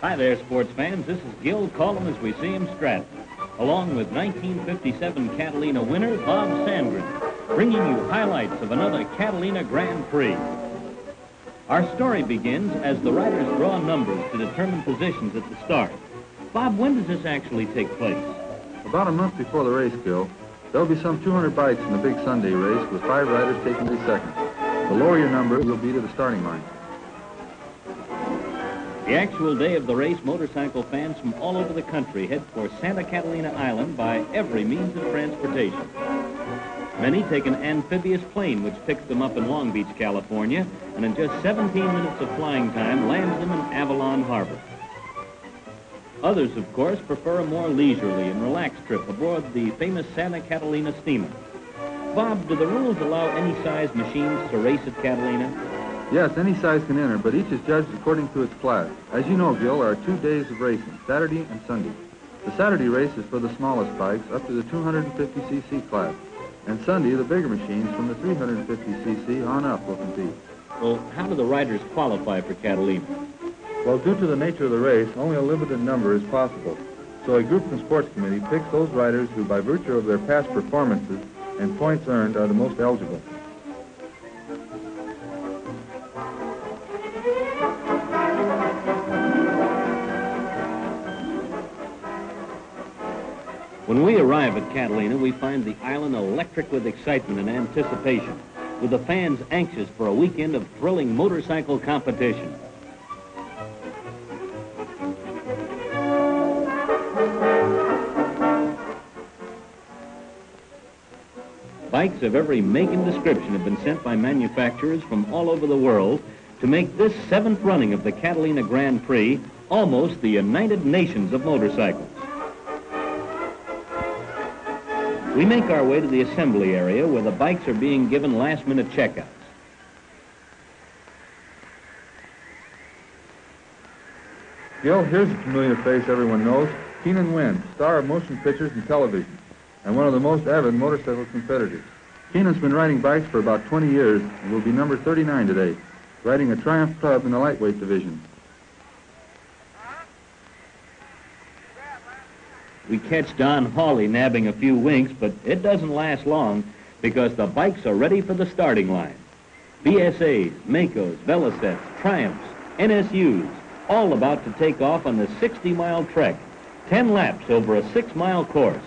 Hi there, sports fans. This is Gil calling as we see him Stratton, along with 1957 Catalina winner Bob Sandgren, bringing you highlights of another Catalina Grand Prix. Our story begins as the riders draw numbers to determine positions at the start. Bob, when does this actually take place? About a month before the race, Gil. There'll be some 200 bikes in the big Sunday race with 5 riders taking 3 seconds. The lower your number, you'll be to the starting line. The actual day of the race, motorcycle fans from all over the country head for Santa Catalina Island by every means of transportation. Many take an amphibious plane which picks them up in Long Beach, California, and in just 17 minutes of flying time lands them in Avalon Harbor. Others, of course, prefer a more leisurely and relaxed trip aboard the famous Santa Catalina steamer. Bob, do the rules allow any size machines to race at Catalina? Yes, any size can enter, but each is judged according to its class. As you know, Gil, there are 2 days of racing, Saturday and Sunday. The Saturday race is for the smallest bikes up to the 250cc class, and Sunday, the bigger machines from the 350cc on up will compete. Well, how do the riders qualify for Catalina? Well, due to the nature of the race, only a limited number is possible. So a group and sports committee picks those riders who, by virtue of their past performances and points earned, are the most eligible. When we arrive at Catalina, we find the island electric with excitement and anticipation, with the fans anxious for a weekend of thrilling motorcycle competition. Bikes of every make and description have been sent by manufacturers from all over the world to make this 7th running of the Catalina Grand Prix almost the United Nations of motorcycles. We make our way to the assembly area where the bikes are being given last-minute checkouts. Gil, here's a familiar face everyone knows, Keenan Wynn, star of motion pictures and television, and one of the most avid motorcycle competitors. Keenan's been riding bikes for about 20 years and will be number 39 today, riding a Triumph Club in the lightweight division. We catch Don Hawley nabbing a few winks, but it doesn't last long because the bikes are ready for the starting line. BSAs, Makos, Velocets, Triumphs, NSUs, all about to take off on the 60-mile trek, 10 laps over a 6-mile course.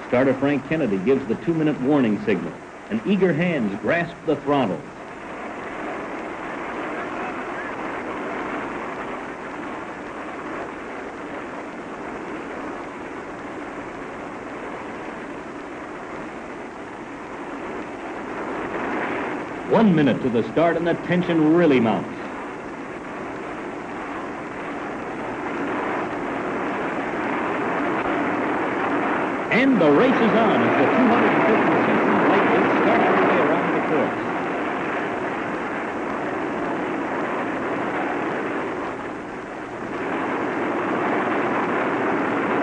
Starter Frank Kennedy gives the 2-minute warning signal, and eager hands grasp the throttle. One minute to the start and the tension really mounts. And the race is on as the 250cc lightweights start their way around the course.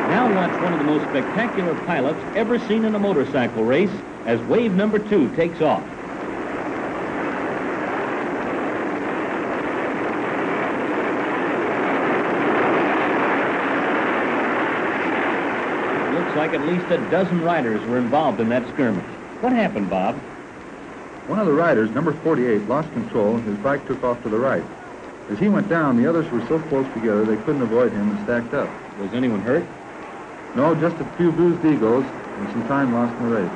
Now watch one of the most spectacular pilots ever seen in a motorcycle race as wave number 2 takes off. Like at least a dozen riders were involved in that skirmish. What happened, Bob? One of the riders, number 48, lost control and his bike took off to the right. As he went down, the others were so close together they couldn't avoid him and stacked up. Was anyone hurt? No, just a few bruised egos and some time lost in the race.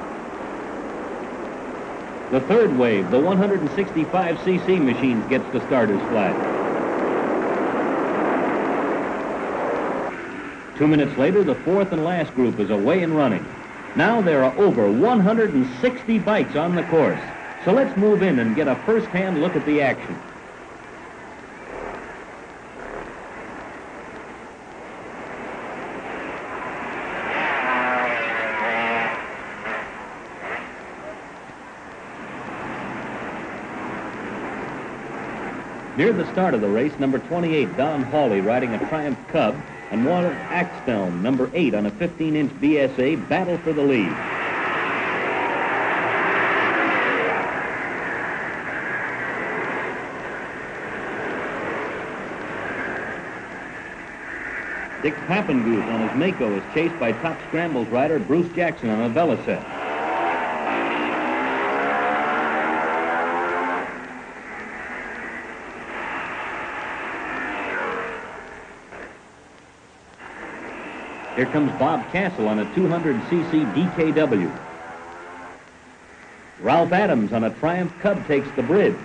The third wave, the 165cc machines, gets the starter's flag. 2 minutes later, the 4th and last group is away and running. Now there are over 160 bikes on the course. So let's move in and get a first-hand look at the action. Near the start of the race, number 28, Don Hawley, riding a Triumph Cub, and Walter Axthelm, number 8, on a 15-inch BSA, battle for the lead. Dick Pappengoose on his Mako is chased by top scrambles rider Bruce Jackson on a Velocette. Here comes Bob Castle on a 200cc DKW. Ralph Adams on a Triumph Cub takes the bridge.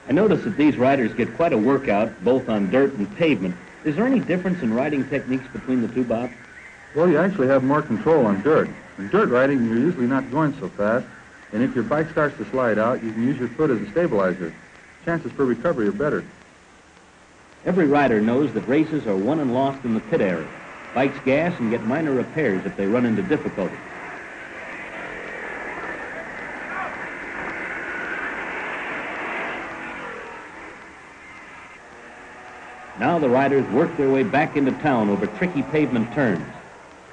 I notice that these riders get quite a workout, both on dirt and pavement. Is there any difference in riding techniques between the two, Bob? Well, you actually have more control on dirt. In dirt riding, you're usually not going so fast, and if your bike starts to slide out, you can use your foot as a stabilizer. Chances for recovery are better. Every rider knows that races are won and lost in the pit area. Bikes gas and get minor repairs if they run into difficulty. Now the riders work their way back into town over tricky pavement turns.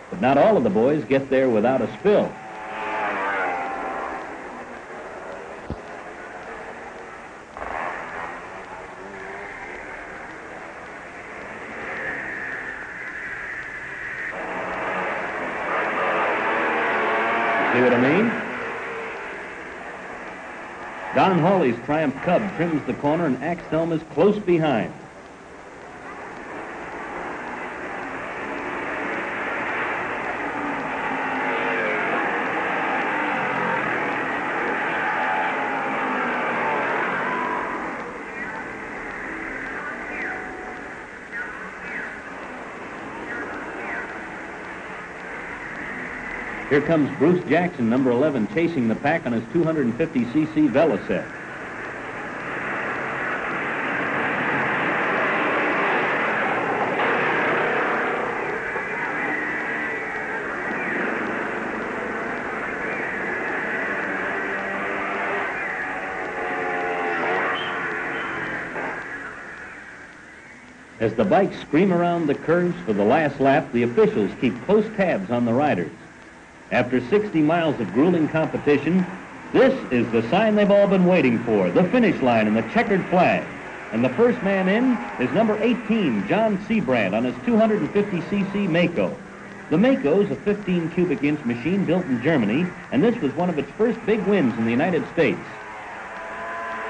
But not all of the boys get there without a spill. See what I mean? Don Hawley's Triumph Cub trims the corner and Axthelm is close behind. Here comes Bruce Jackson, number 11, chasing the pack on his 250cc Velocette. As the bikes scream around the curves for the last lap, the officials keep close tabs on the riders. After 60 miles of grueling competition, this is the sign they've all been waiting for, the finish line and the checkered flag. And the first man in is number 18, John Seabrand, on his 250cc Mako. The Mako is a 15 cubic inch machine built in Germany, and this was one of its first big wins in the United States.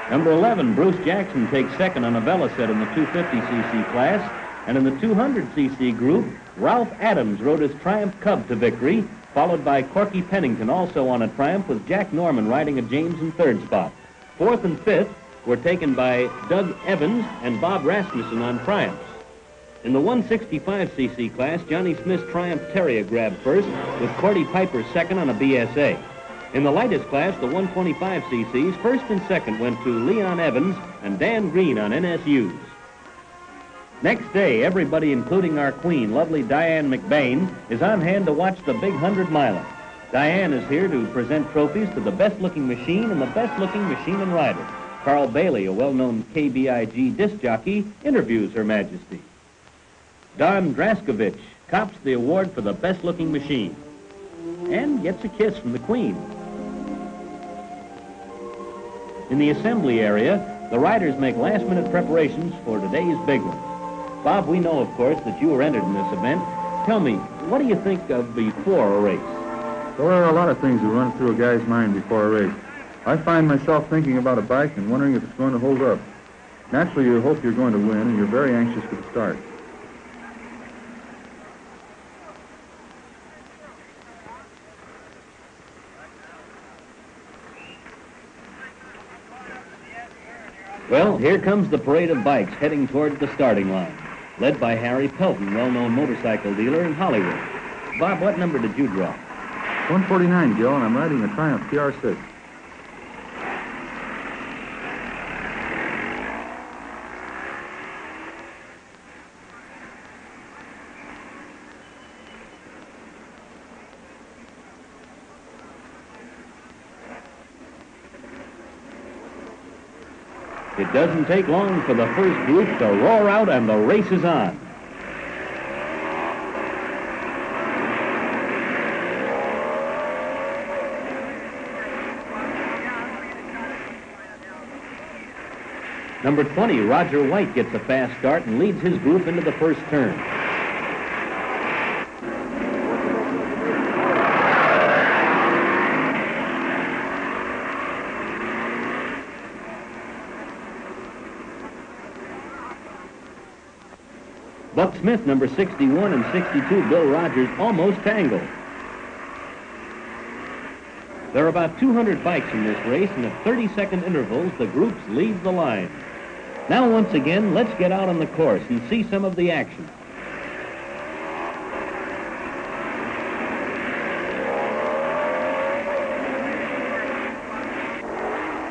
Number 11, Bruce Jackson, takes second on a Velocette in the 250cc class, and in the 200cc group, Ralph Adams rode his Triumph Cub to victory, followed by Corky Pennington, also on a Triumph, with Jack Norman riding a James in third spot. Fourth and fifth were taken by Doug Evans and Bob Rasmussen on Triumphs. In the 165cc class, Johnny Smith's Triumph Terrier grabbed first, with Cordy Piper second on a BSA. In the lightest class, the 125cc's, first and second went to Leon Evans and Dan Green on NSUs. Next day, everybody, including our queen, lovely Diane McBain, is on hand to watch the big 100-miler. Diane is here to present trophies to the best-looking machine and the best-looking machine and rider. Carl Bailey, a well-known KBIG disc jockey, interviews Her Majesty. Don Draskovich cops the award for the best-looking machine and gets a kiss from the queen. In the assembly area, the riders make last-minute preparations for today's big one. Bob, we know, of course, that you were entered in this event. Tell me, what do you think of before a race? Well, there are a lot of things that run through a guy's mind before a race. I find myself thinking about a bike and wondering if it's going to hold up. Naturally, you hope you're going to win, and you're very anxious for the start. Well, here comes the parade of bikes heading towards the starting line, led by Harry Pelton, well-known motorcycle dealer in Hollywood. Bob, what number did you draw? 149, Gil, and I'm riding a Triumph TR6. It doesn't take long for the first group to roar out, and the race is on. Number 20, Roger White, gets a fast start and leads his group into the first turn. Buck Smith, number 61, and 62, Bill Rogers, almost tangled. There are about 200 bikes in this race, and at 30-second intervals, the groups lead the line. Now, once again, let's get out on the course and see some of the action.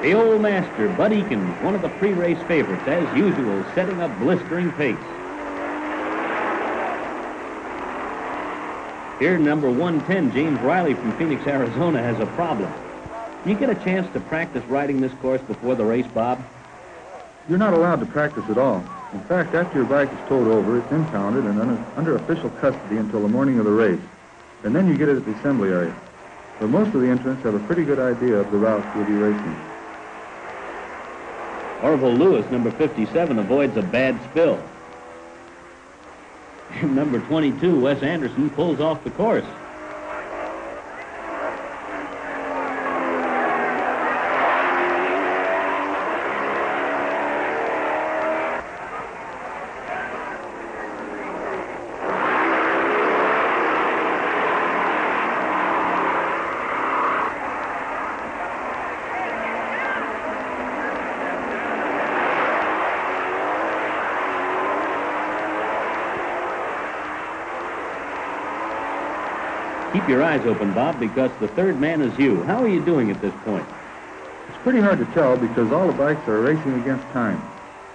The old master, Bud Eakins, one of the pre-race favorites, as usual, setting a blistering pace. Here, number 110, James Riley from Phoenix, Arizona, has a problem. You get a chance to practice riding this course before the race, Bob? You're not allowed to practice at all. In fact, after your bike is towed over, it's impounded and under official custody until the morning of the race. And then you get it at the assembly area. But most of the entrants have a pretty good idea of the route you'll be racing. Orville Lewis, number 57, avoids a bad spill. And number 22, Wes Anderson, pulls off the course. Keep your eyes open, Bob, because the third man is you. How are you doing at this point? It's pretty hard to tell because all the bikes are racing against time,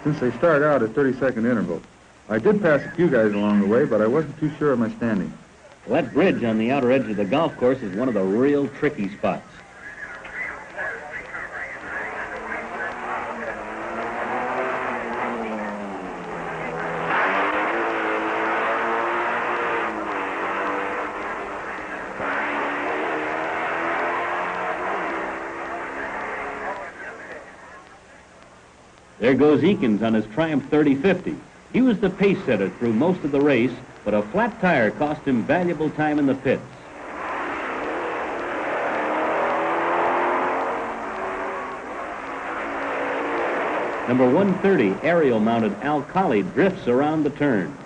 since they start out at 30-second intervals. I did pass a few guys along the way, but I wasn't too sure of my standing. Well, that bridge on the outer edge of the golf course is one of the real tricky spots. There goes Eakins on his Triumph 3050. He was the pace setter through most of the race, but a flat tire cost him valuable time in the pits. Number 130, aerial-mounted Al Colley, drifts around the turn.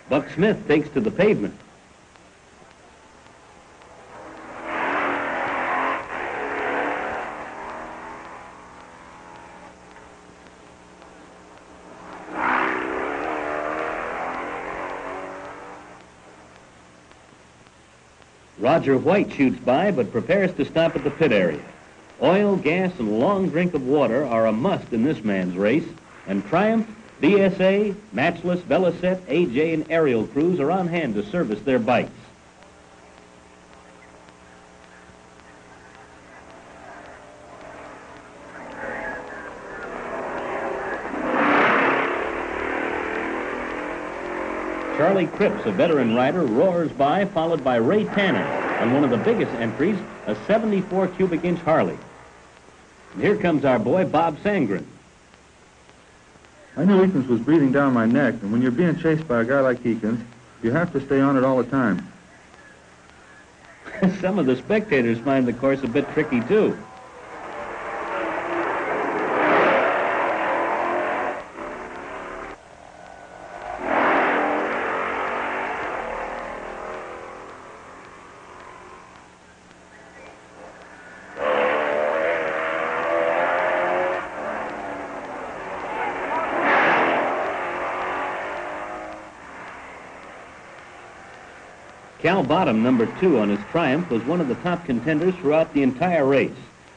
Buck Smith takes to the pavement. Roger White shoots by, but prepares to stop at the pit area. Oil, gas, and a long drink of water are a must in this man's race, and Triumph, BSA, Matchless, Velocet, AJ, and Aerial crews are on hand to service their bikes. Charlie Cripps, a veteran rider, roars by, followed by Ray Tannen on one of the biggest entries, a 74 cubic inch Harley. And here comes our boy, Bob Sangren. I knew Eakins was breathing down my neck, and when you're being chased by a guy like Eakins, you have to stay on it all the time. Some of the spectators find the course a bit tricky, too. Cal Bottom, number 2 on his Triumph, was one of the top contenders throughout the entire race.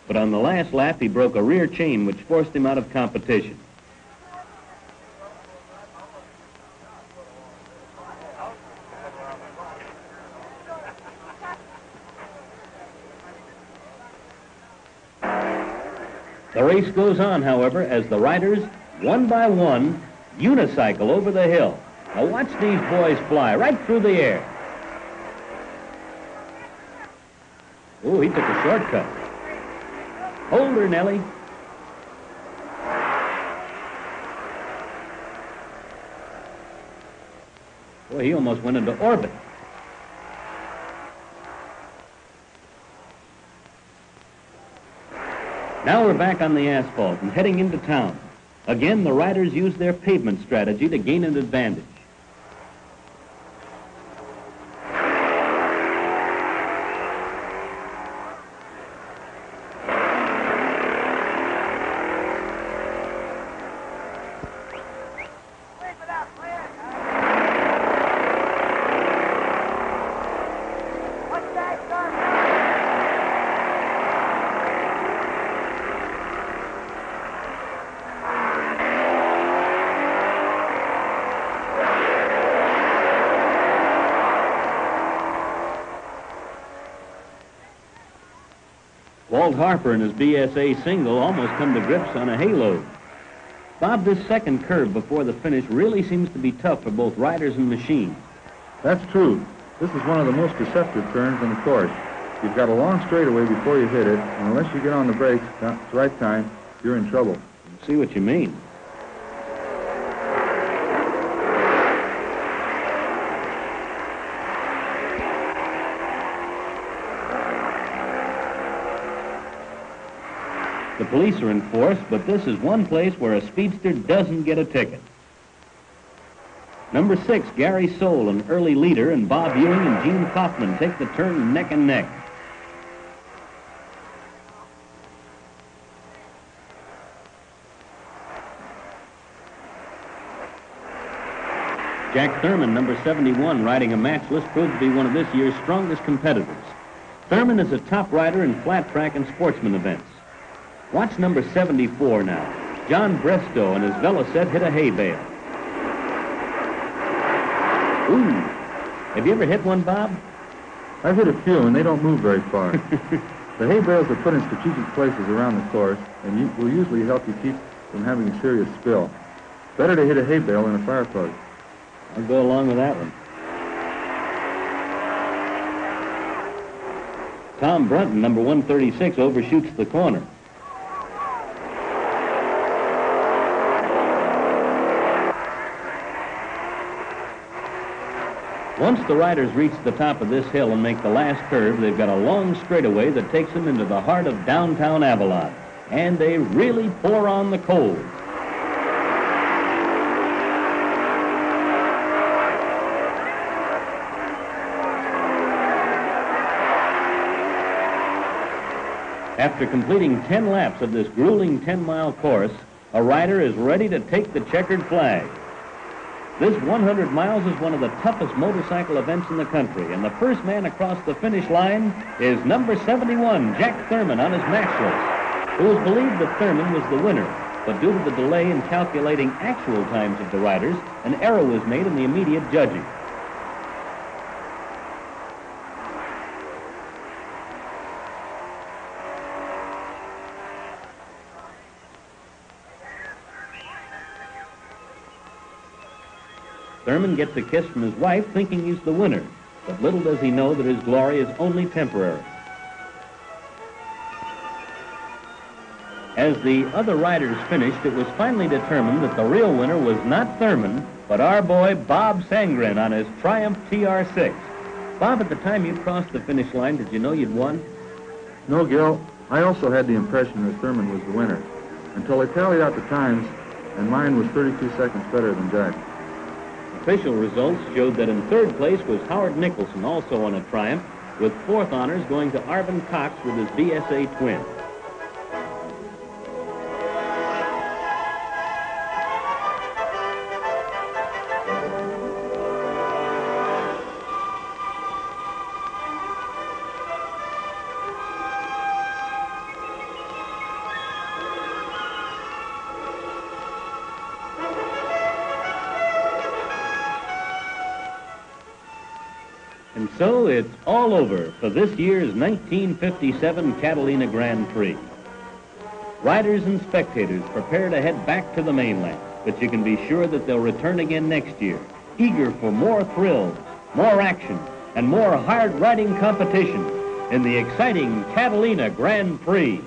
But on the last lap, he broke a rear chain, which forced him out of competition. The race goes on, however, as the riders, one by one, unicycle over the hill. Now watch these boys fly right through the air. Oh, he took a shortcut. Hold her, Nellie. Boy, he almost went into orbit. Now we're back on the asphalt and heading into town. Again, the riders use their pavement strategy to gain an advantage. Walt Harper and his BSA single almost come to grips on a hayload. Bob, this second curve before the finish really seems to be tough for both riders and machines. That's true. This is one of the most deceptive turns in the course. You've got a long straightaway before you hit it, and unless you get on the brakes at the right time, you're in trouble. I see what you mean. The police are in force, but this is one place where a speedster doesn't get a ticket. Number 6, Gary Soule, an early leader, and Bob Ewing and Gene Kaufman take the turn neck and neck. Jack Thurman, number 71, riding a matchless, proved to be one of this year's strongest competitors. Thurman is a top rider in flat track and sportsman events. Watch number 74 now. John Brestow and his Velocette hit a hay bale. Ooh. Have you ever hit one, Bob? I've hit a few, and they don't move very far. The hay bales are put in strategic places around the course, and will usually help you keep from having a serious spill. Better to hit a hay bale than a fire plug. I'll go along with that one. Tom Brunton, number 136, overshoots the corner. Once the riders reach the top of this hill and make the last curve, they've got a long straightaway that takes them into the heart of downtown Avalon. And they really pour on the cold. After completing 10 laps of this grueling 10-mile course, a rider is ready to take the checkered flag. This 100 miles is one of the toughest motorcycle events in the country, and the first man across the finish line is number 71, Jack Thurman, on his matchless. It was believed that Thurman was the winner, but due to the delay in calculating actual times of the riders, an error was made in the immediate judging. Thurman gets a kiss from his wife, thinking he's the winner, but little does he know that his glory is only temporary. As the other riders finished, it was finally determined that the real winner was not Thurman, but our boy Bob Sangren on his Triumph TR6. Bob, at the time you crossed the finish line, did you know you'd won? No, Gil. I also had the impression that Thurman was the winner, until I tallied out the times, and mine was 32 seconds better than Jack. Official results showed that in third place was Howard Nicholson, also on a Triumph, with fourth honors going to Arvin Cox with his BSA twin. And so it's all over for this year's 1957 Catalina Grand Prix. Riders and spectators prepare to head back to the mainland, but you can be sure that they'll return again next year, eager for more thrills, more action, and more hard riding competition in the exciting Catalina Grand Prix.